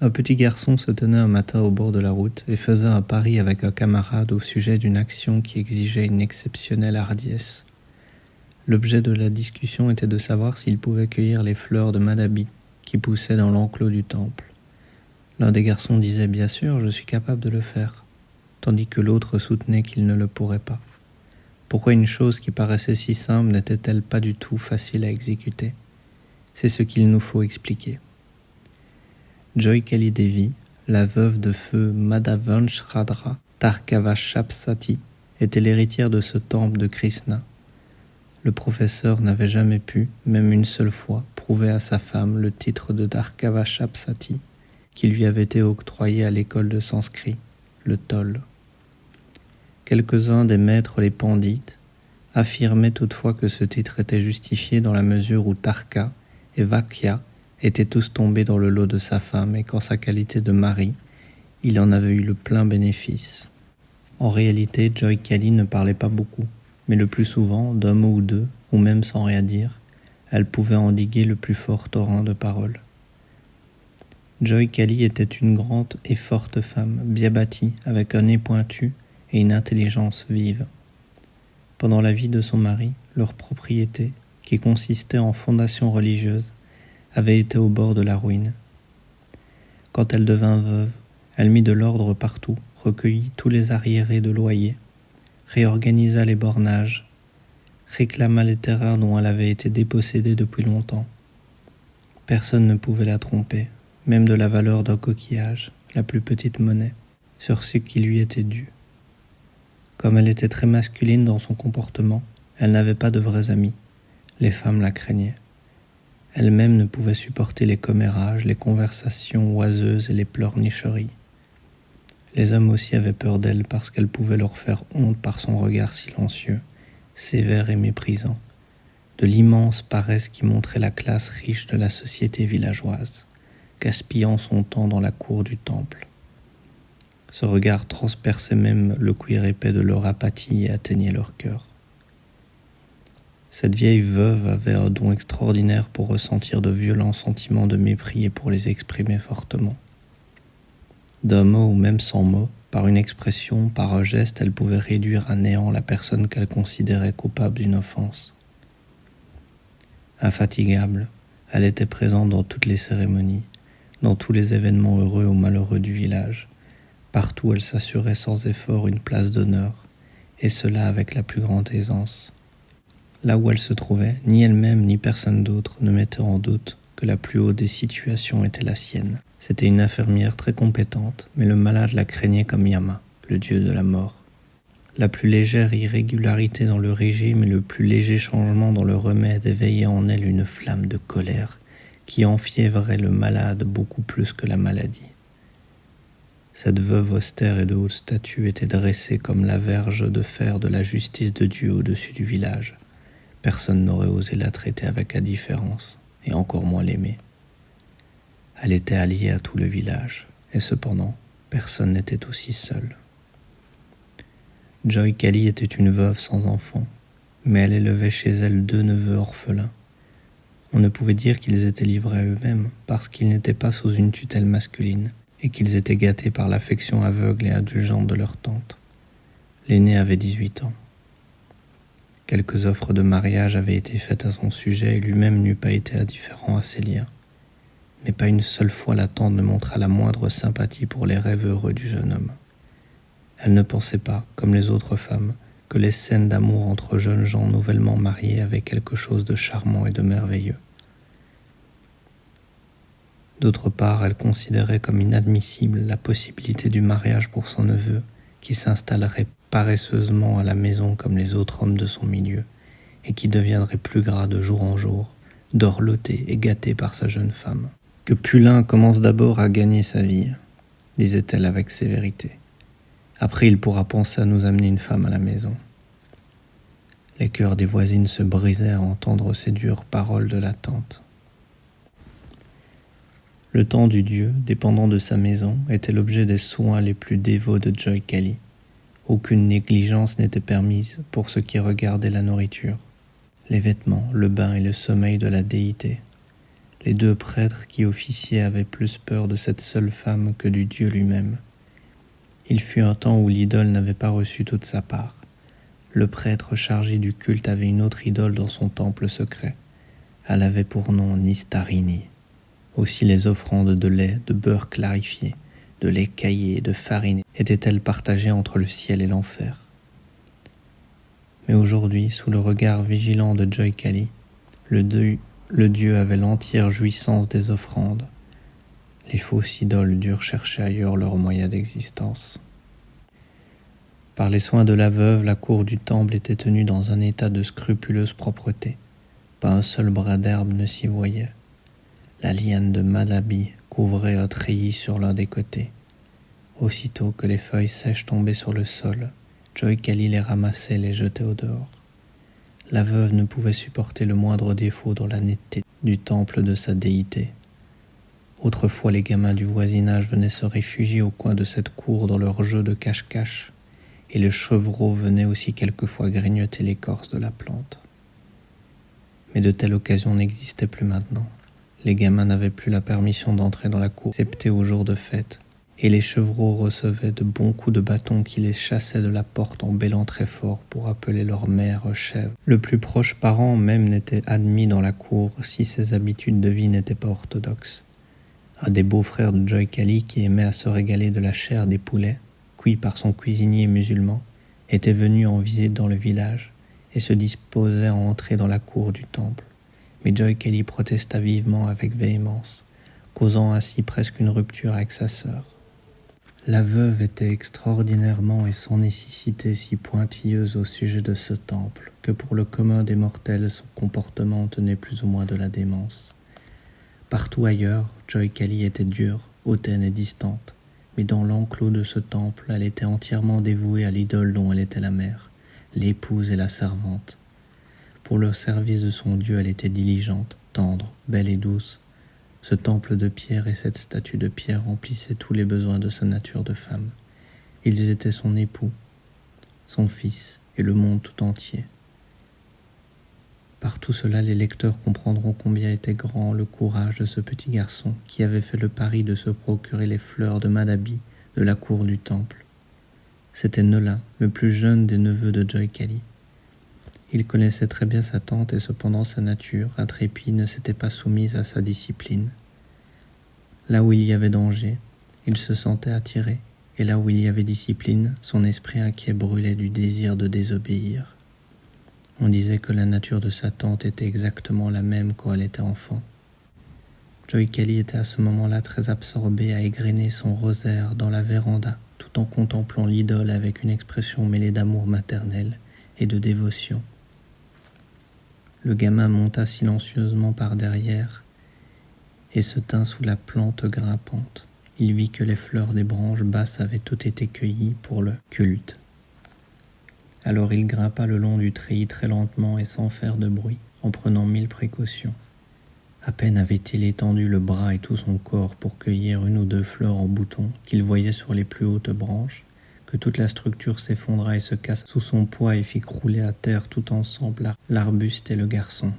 Un petit garçon se tenait un matin au bord de la route et faisait un pari avec un camarade au sujet d'une action qui exigeait une exceptionnelle hardiesse. L'objet de la discussion était de savoir s'il pouvait cueillir les fleurs de Madabi qui poussaient dans l'enclos du temple. L'un des garçons disait « Bien sûr, je suis capable de le faire », tandis que l'autre soutenait qu'il ne le pourrait pas. Pourquoi une chose qui paraissait si simple n'était-elle pas du tout facile à exécuter ? C'est ce qu'il nous faut expliquer. Joy Kelly Devi, la veuve de feu Madhavanshradra Tarkavashapsati, était l'héritière de ce temple de Krishna. Le professeur n'avait jamais pu, même une seule fois, prouver à sa femme le titre de Tarkavashapsati qui lui avait été octroyé à l'école de sanskrit, le Toll. Quelques-uns des maîtres les pandits affirmaient toutefois que ce titre était justifié dans la mesure où Tarka et Vakya étaient tous tombés dans le lot de sa femme et qu'en sa qualité de mari, il en avait eu le plein bénéfice. En réalité, Joy Kelly ne parlait pas beaucoup, mais le plus souvent, d'un mot ou deux, ou même sans rien dire, elle pouvait endiguer le plus fort torrent de paroles. Joy Kelly était une grande et forte femme, bien bâtie, avec un nez pointu et une intelligence vive. Pendant la vie de son mari, leur propriété, qui consistait en fondation religieuse, avait été au bord de la ruine. Quand elle devint veuve, elle mit de l'ordre partout, recueillit tous les arriérés de loyer, réorganisa les bornages, réclama les terrains dont elle avait été dépossédée depuis longtemps. Personne ne pouvait la tromper, même de la valeur d'un coquillage, la plus petite monnaie, sur ce qui lui était dû. Comme elle était très masculine dans son comportement, elle n'avait pas de vrais amis. Les femmes la craignaient. Elle-même ne pouvait supporter les commérages, les conversations oiseuses et les pleurnicheries. Les hommes aussi avaient peur d'elle parce qu'elle pouvait leur faire honte par son regard silencieux, sévère et méprisant, de l'immense paresse qui montrait la classe riche de la société villageoise, gaspillant son temps dans la cour du temple. Ce regard transperçait même le cuir épais de leur apathie et atteignait leur cœur. Cette vieille veuve avait un don extraordinaire pour ressentir de violents sentiments de mépris et pour les exprimer fortement. D'un mot ou même sans mot, par une expression, par un geste, elle pouvait réduire à néant la personne qu'elle considérait coupable d'une offense. Infatigable, elle était présente dans toutes les cérémonies, dans tous les événements heureux ou malheureux du village. Partout, elle s'assurait sans effort une place d'honneur, et cela avec la plus grande aisance. Là où elle se trouvait, ni elle-même ni personne d'autre ne mettait en doute que la plus haute des situations était la sienne. C'était une infirmière très compétente, mais le malade la craignait comme Yama, le dieu de la mort. La plus légère irrégularité dans le régime et le plus léger changement dans le remède éveillaient en elle une flamme de colère qui enfiévrait le malade beaucoup plus que la maladie. Cette veuve austère et de haute statue était dressée comme la verge de fer de la justice de Dieu au-dessus du village. Personne n'aurait osé la traiter avec indifférence, et encore moins l'aimer. Elle était alliée à tout le village, et cependant, personne n'était aussi seul. Joy Kelly était une veuve sans enfant, mais elle élevait chez elle 2 neveux orphelins. On ne pouvait dire qu'ils étaient livrés à eux-mêmes, parce qu'ils n'étaient pas sous une tutelle masculine, et qu'ils étaient gâtés par l'affection aveugle et indulgente de leur tante. L'aîné avait 18 ans. Quelques offres de mariage avaient été faites à son sujet et lui-même n'eût pas été indifférent à ses liens. Mais pas une seule fois la tante ne montra la moindre sympathie pour les rêves heureux du jeune homme. Elle ne pensait pas, comme les autres femmes, que les scènes d'amour entre jeunes gens nouvellement mariés avaient quelque chose de charmant et de merveilleux. D'autre part, elle considérait comme inadmissible la possibilité du mariage pour son neveu, qui s'installerait paresseusement à la maison comme les autres hommes de son milieu, et qui deviendrait plus gras de jour en jour, dorloté et gâté par sa jeune femme. Que Pulin commence d'abord à gagner sa vie, disait-elle avec sévérité. Après, il pourra penser à nous amener une femme à la maison. Les cœurs des voisines se brisaient à entendre ces dures paroles de la tante. Le temps du dieu, dépendant de sa maison, était l'objet des soins les plus dévots de Joy Kelly. Aucune négligence n'était permise pour ce qui regardait la nourriture, les vêtements, le bain et le sommeil de la déité. Les 2 prêtres qui officiaient avaient plus peur de cette seule femme que du Dieu lui-même. Il fut un temps où l'idole n'avait pas reçu toute sa part. Le prêtre chargé du culte avait une autre idole dans son temple secret. Elle avait pour nom Nistarini. Aussi les offrandes de lait, de beurre clarifié, de lait caillé et de farine étaient-elles partagées entre le ciel et l'enfer. Mais aujourd'hui, sous le regard vigilant de Joy Kali, le Dieu avait l'entière jouissance des offrandes. Les fausses idoles durent chercher ailleurs leur moyen d'existence. Par les soins de la veuve, la cour du temple était tenue dans un état de scrupuleuse propreté. Pas un seul bras d'herbe ne s'y voyait. La liane de Madabi couvrait un treillis sur l'un des côtés. Aussitôt que les feuilles sèches tombaient sur le sol, Joy Kali les ramassait et les jetait au dehors. La veuve ne pouvait supporter le moindre défaut dans la netteté du temple de sa déité. Autrefois, les gamins du voisinage venaient se réfugier au coin de cette cour dans leur jeu de cache-cache, et le chevreau venait aussi quelquefois grignoter l'écorce de la plante. Mais de telles occasions n'existaient plus maintenant. Les gamins n'avaient plus la permission d'entrer dans la cour, excepté aux jours de fête, et les chevreaux recevaient de bons coups de bâton qui les chassaient de la porte en bêlant très fort pour appeler leur mère chèvre. Le plus proche parent même n'était admis dans la cour si ses habitudes de vie n'étaient pas orthodoxes. Un des beaux-frères de Joy Kali, qui aimait à se régaler de la chair des poulets, cuits par son cuisinier musulman, était venu en visite dans le village et se disposait à entrer dans la cour du temple. Mais Joy Kali protesta vivement avec véhémence, causant ainsi presque une rupture avec sa sœur. La veuve était extraordinairement et sans nécessité si pointilleuse au sujet de ce temple que pour le commun des mortels son comportement tenait plus ou moins de la démence. Partout ailleurs, Joy Kali était dure, hautaine et distante, mais dans l'enclos de ce temple, elle était entièrement dévouée à l'idole dont elle était la mère, l'épouse et la servante. Pour le service de son Dieu, elle était diligente, tendre, belle et douce. Ce temple de pierre et cette statue de pierre remplissaient tous les besoins de sa nature de femme. Ils étaient son époux, son fils et le monde tout entier. Par tout cela, les lecteurs comprendront combien était grand le courage de ce petit garçon qui avait fait le pari de se procurer les fleurs de Madabi de la cour du temple. C'était Nolin, le plus jeune des neveux de Joy Kali. Il connaissait très bien sa tante et cependant sa nature, intrépide, ne s'était pas soumise à sa discipline. Là où il y avait danger, il se sentait attiré, et là où il y avait discipline, son esprit inquiet brûlait du désir de désobéir. On disait que la nature de sa tante était exactement la même quand elle était enfant. Joy Kali était à ce moment-là très absorbé à égrener son rosaire dans la véranda, tout en contemplant l'idole avec une expression mêlée d'amour maternel et de dévotion. Le gamin monta silencieusement par derrière et se tint sous la plante grimpante. Il vit que les fleurs des branches basses avaient toutes été cueillies pour le culte. Alors il grimpa le long du treillis très lentement et sans faire de bruit, en prenant 1000 précautions. À peine avait-il étendu le bras et tout son corps pour cueillir 1 ou 2 fleurs en bouton qu'il voyait sur les plus hautes branches, que toute la structure s'effondra et se cassa sous son poids et fit crouler à terre tout ensemble l'arbuste et le garçon.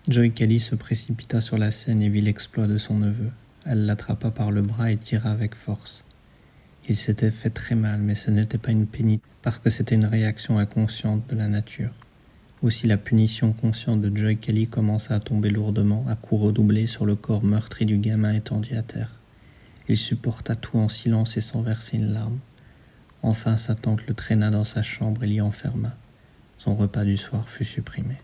Joy Kali se précipita sur la scène et vit l'exploit de son neveu. Elle l'attrapa par le bras et tira avec force. Il s'était fait très mal, mais ce n'était pas une pénitence, parce que c'était une réaction inconsciente de la nature. Aussi la punition consciente de Joy Kali commença à tomber lourdement, à coups redoublés sur le corps meurtri du gamin étendu à terre. Il supporta tout en silence et sans verser une larme. Enfin, sa tante le traîna dans sa chambre et l'y enferma. Son repas du soir fut supprimé.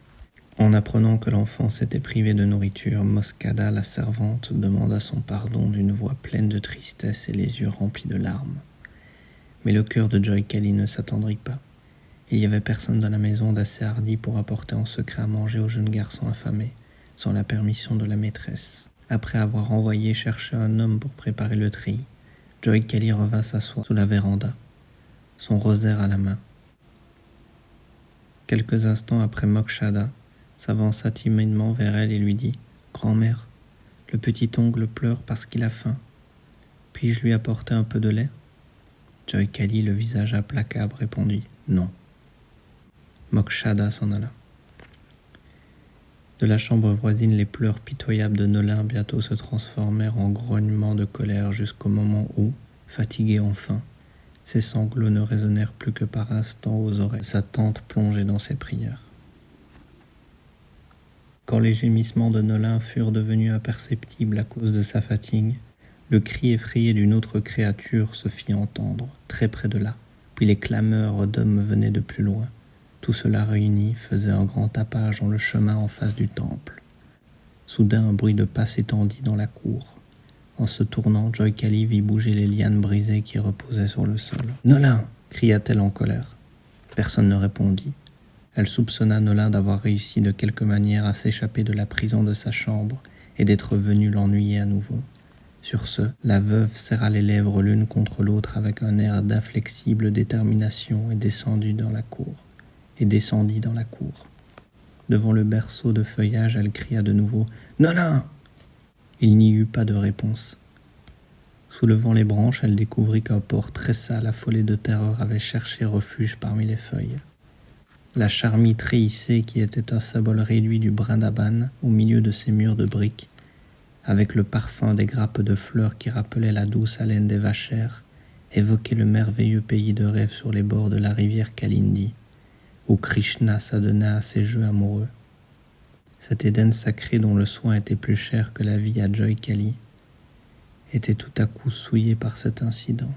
En apprenant que l'enfant s'était privé de nourriture, Moscada, la servante, demanda son pardon d'une voix pleine de tristesse et les yeux remplis de larmes. Mais le cœur de Joy Kali ne s'attendrit pas. Il n'y avait personne dans la maison d'assez hardi pour apporter en secret à manger au jeune garçon affamé, sans la permission de la maîtresse. Après avoir envoyé chercher un homme pour préparer le treillis, Joy Kali revint s'asseoir sous la véranda, son rosaire à la main. Quelques instants après, Mokshada s'avança timidement vers elle et lui dit « Grand-mère, le petit ongle pleure parce qu'il a faim. Puis-je lui apporter un peu de lait ?» Joy Cali, le visage implacable, répondit « Non ». Mokshada s'en alla. De la chambre voisine, les pleurs pitoyables de Nolin bientôt se transformèrent en grognements de colère jusqu'au moment où, fatigué enfin, ses sanglots ne résonnèrent plus que par instants aux oreilles de sa tante plongée dans ses prières. Quand les gémissements de Nolin furent devenus imperceptibles à cause de sa fatigue, le cri effrayé d'une autre créature se fit entendre, très près de là, puis les clameurs d'hommes venaient de plus loin. Tout cela réuni faisait un grand tapage dans le chemin en face du temple. Soudain, un bruit de pas s'étendit dans la cour. En se tournant, Joy Cali vit bouger les lianes brisées qui reposaient sur le sol. « Nolin !» cria-t-elle en colère. Personne ne répondit. Elle soupçonna Nolin d'avoir réussi de quelque manière à s'échapper de la prison de sa chambre et d'être venu l'ennuyer à nouveau. Sur ce, la veuve serra les lèvres l'une contre l'autre avec un air d'inflexible détermination et descendit dans la cour. Devant le berceau de feuillage, elle cria de nouveau « Nolin !» Il n'y eut pas de réponse. Soulevant les branches, elle découvrit qu'un porc très sale, affolé de terreur, avait cherché refuge parmi les feuilles. La charmille tréhissée, qui était un symbole réduit du brindaban au milieu de ces murs de briques, avec le parfum des grappes de fleurs qui rappelaient la douce haleine des vachères, évoquait le merveilleux pays de rêve sur les bords de la rivière Kalindi, où Krishna s'adonnait à ses jeux amoureux. Cet Éden sacré dont le soin était plus cher que la vie à Joy Cali était tout à coup souillé par cet incident.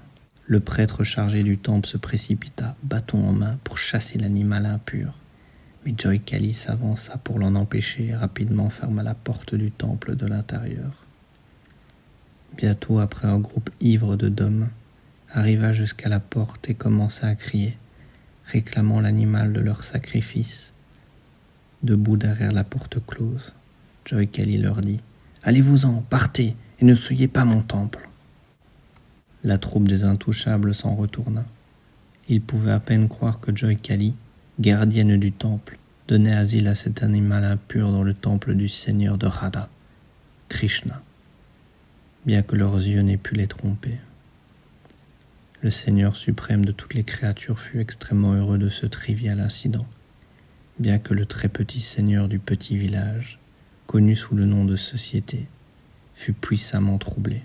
Le prêtre chargé du temple se précipita, bâton en main, pour chasser l'animal impur. Mais Joy Cali s'avança pour l'en empêcher et rapidement ferma la porte du temple de l'intérieur. Bientôt après, un groupe ivre de d'hommes arriva jusqu'à la porte et commença à crier, réclamant l'animal de leur sacrifice. Debout derrière la porte close, Joy Cali leur dit « Allez-vous-en, partez, et ne souillez pas mon temple !» La troupe des intouchables s'en retourna. Ils pouvaient à peine croire que Joy Cali, gardienne du temple, donnait asile à cet animal impur dans le temple du seigneur de Radha, Krishna, bien que leurs yeux n'aient pu les tromper. Le Seigneur suprême de toutes les créatures fut extrêmement heureux de ce trivial incident, bien que le très petit seigneur du petit village, connu sous le nom de société, fut puissamment troublé.